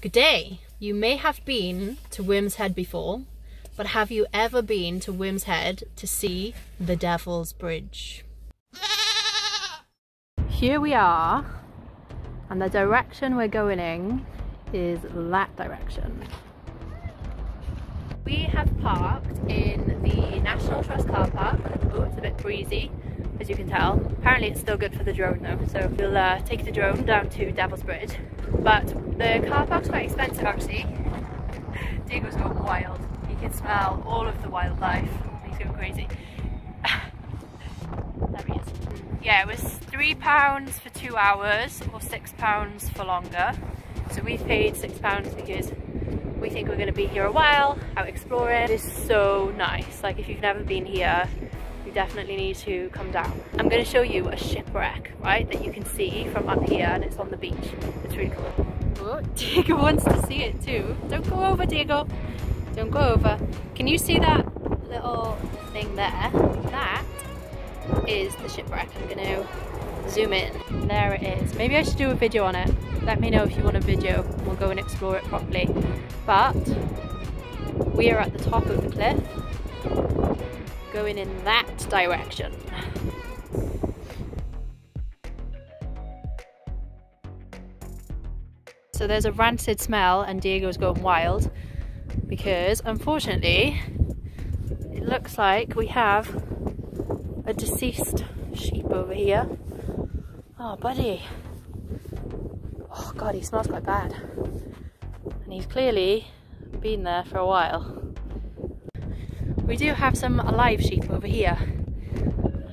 Good day. You may have been to Worm's Head before, but have you ever been to Worm's Head to see the Devil's Bridge? Here we are, and the direction we're going in is that direction. We have parked in the National Trust car park. Oh, it's a bit breezy, as you can tell. Apparently it's still good for the drone though, so we'll take the drone down to Devil's Bridge. But the car park's quite expensive actually. Diego's going wild. He can smell all of the wildlife. He's going crazy. There he is. Yeah, it was £3 for 2 hours or £6 for longer. So we've paid £6 because we think we're going to be here a while, out exploring. It is so nice. Like, if you've never been here, you definitely need to come down. I'm going to show you a shipwreck, right, that you can see from up here, and it's on the beach. It's really cool. Oh, Diego wants to see it too. Don't go over, Diego. Don't go over. Can you see that little thing there? That is the shipwreck. I'm going to zoom in. There it is. Maybe I should do a video on it. Let me know if you want a video. We'll go and explore it properly. But we are at the top of the cliff, going in that direction. So there's a rancid smell and Diego's going wild because unfortunately it looks like we have a deceased sheep over here. Oh buddy. Oh god, he smells quite bad. And he's clearly been there for a while. We do have some alive sheep over here.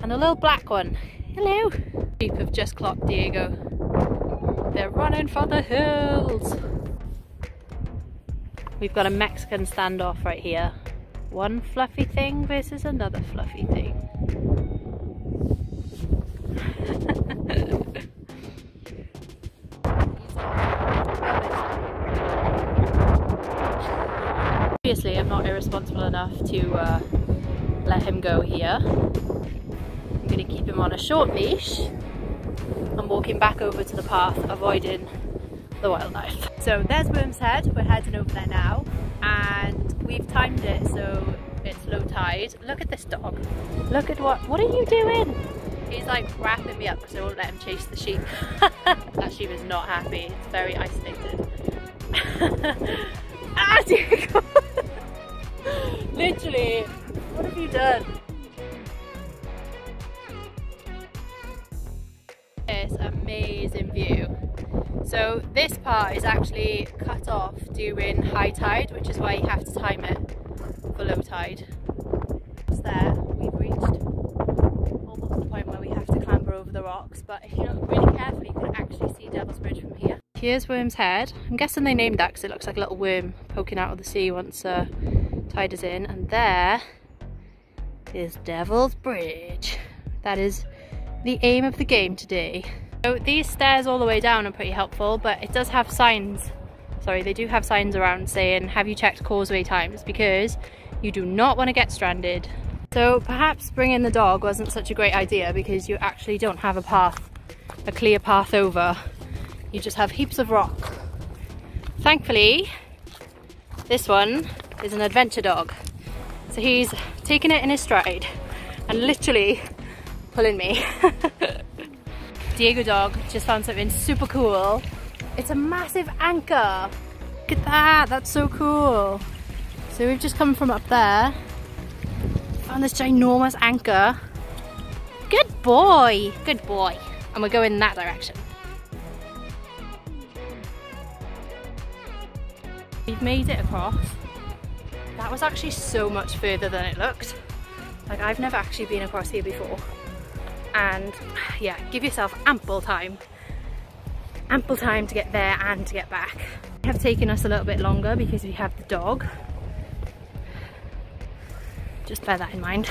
And a little black one. Hello! Sheep have just clocked Diego. They're running for the hills. We've got a Mexican standoff right here. One fluffy thing versus another fluffy thing. Obviously, I'm not irresponsible enough to let him go here. I'm going to keep him on a short leash and walk him back over to the path, avoiding the wildlife. So there's Worm's Head. We're heading over there now, and we've timed it so it's low tide. Look at this dog. Look at what are you doing? He's like wrapping me up because I won't let him chase the sheep. That sheep is not happy. It's very isolated. Ah, Diego! Literally, what have you done? This amazing view. So this part is actually cut off during high tide, which is why you have to time it for low tide. It's there, we've reached almost the point where we have to clamber over the rocks, but if you look really carefully, you can actually see Devil's Bridge from here. Here's Worm's Head. I'm guessing they named that because it looks like a little worm poking out of the sea once tide is in. And there is Devil's Bridge. That is the aim of the game today. So these stairs all the way down are pretty helpful, but it does have signs. Sorry, they do have signs around saying, have you checked causeway times? Because you do not want to get stranded. So perhaps bringing the dog wasn't such a great idea because you actually don't have a path, a clear path over. You just have heaps of rock. Thankfully, this one is an adventure dog. So he's taking it in his stride and literally pulling me. Diego dog just found something super cool. It's a massive anchor. Look at that, that's so cool. So we've just come from up there, found this ginormous anchor. Good boy, good boy. And we're going in that direction. We've made it across. That was actually so much further than it looked. Like, I've never actually been across here before. And yeah, give yourself ample time to get there and to get back. It have taken us a little bit longer because we have the dog. Just bear that in mind.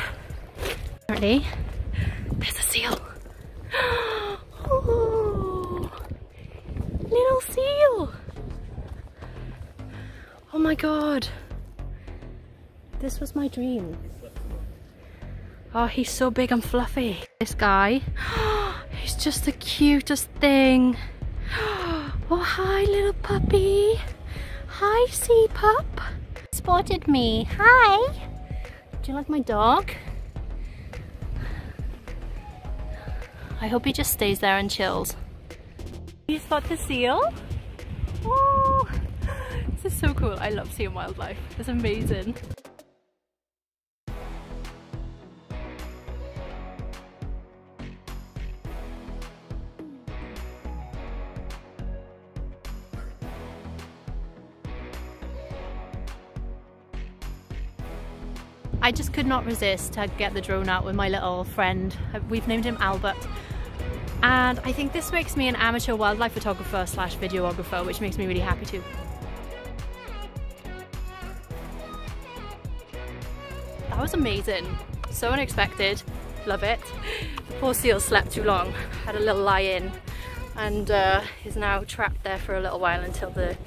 Apparently, there's a seal. Oh, little seal. Oh my god. This was my dream. Oh, he's so big and fluffy. This guy, he's just the cutest thing. Oh, hi little puppy. Hi, sea pup. Spotted me. Hi. Do you like my dog? I hope he just stays there and chills. You spot the seal? Oh, this is so cool. I love seeing wildlife. It's amazing. I just could not resist to get the drone out with my little friend. We've named him Albert. And I think this makes me an amateur wildlife photographer slash videographer, which makes me really happy too. That was amazing. So unexpected. Love it. The poor seal slept too long. Had a little lie in and is now trapped there for a little while until the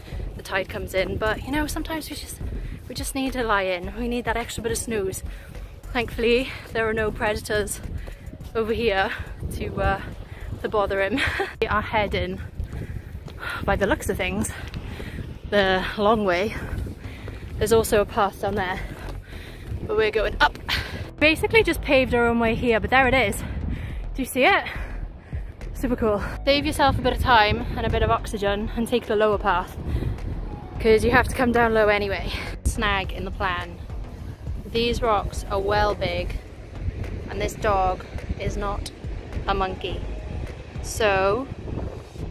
tide comes in. But you know, sometimes we just need to lie in. We need that extra bit of snooze. Thankfully, there are no predators over here to bother him. We are heading, by the looks of things, the long way. There's also a path down there, but we're going up. Basically just paved our own way here, but there it is. Do you see it? Super cool. Save yourself a bit of time and a bit of oxygen and take the lower path, because you have to come down low anyway. Snag in the plan. These rocks are well big and this dog is not a monkey. So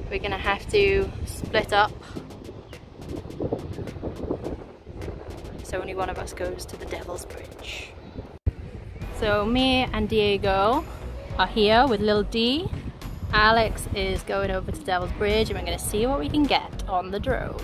we're gonna have to split up so only one of us goes to the Devil's Bridge. So me and Diego are here with little D. Alex is going over to Devil's Bridge and we're gonna see what we can get on the drone.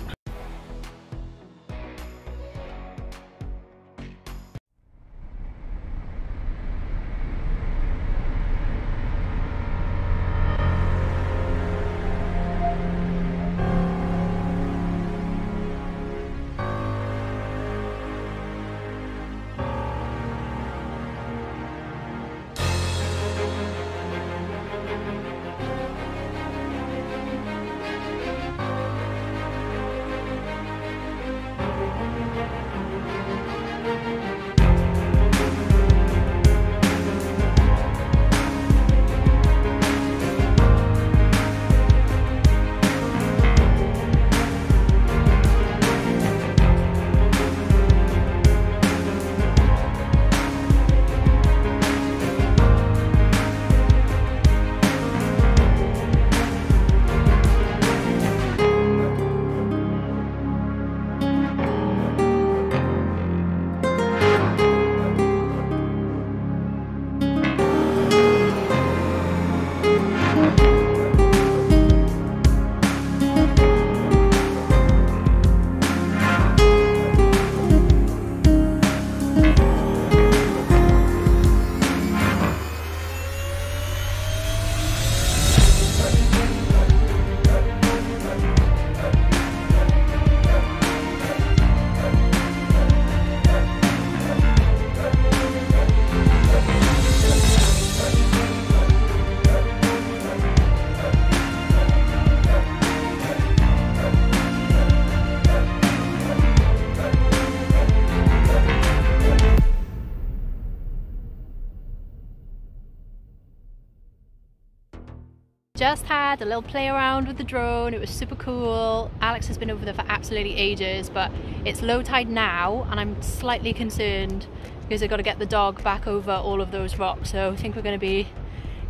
Just had a little play around with the drone. It was super cool. Alex has been over there for absolutely ages, but it's low tide now and I'm slightly concerned because I've got to get the dog back over all of those rocks. So I think we're going to be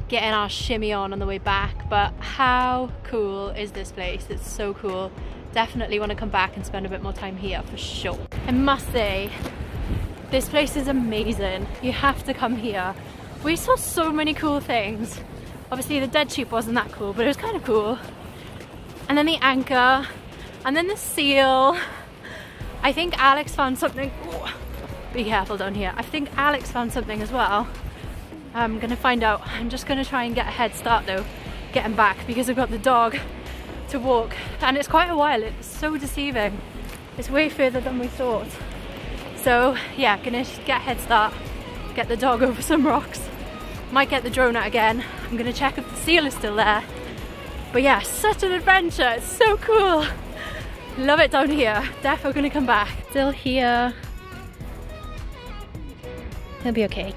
getting our shimmy on the way back. But how cool is this place? It's so cool. Definitely want to come back and spend a bit more time here for sure. I must say, this place is amazing. You have to come here. We saw so many cool things. Obviously the dead sheep wasn't that cool, but it was kind of cool. And then the anchor, and then the seal. I think Alex found something. Ooh, be careful down here. I think Alex found something as well. I'm gonna find out. I'm just gonna try and get a head start though, getting back, because I've got the dog to walk. And it's quite a while, it's so deceiving. It's way further than we thought. So yeah, gonna get a head start, get the dog over some rocks. Might get the drone out again. I'm gonna check if the seal is still there. But yeah, such an adventure, it's so cool. Love it down here. Definitely gonna come back. Still here. He'll be okay.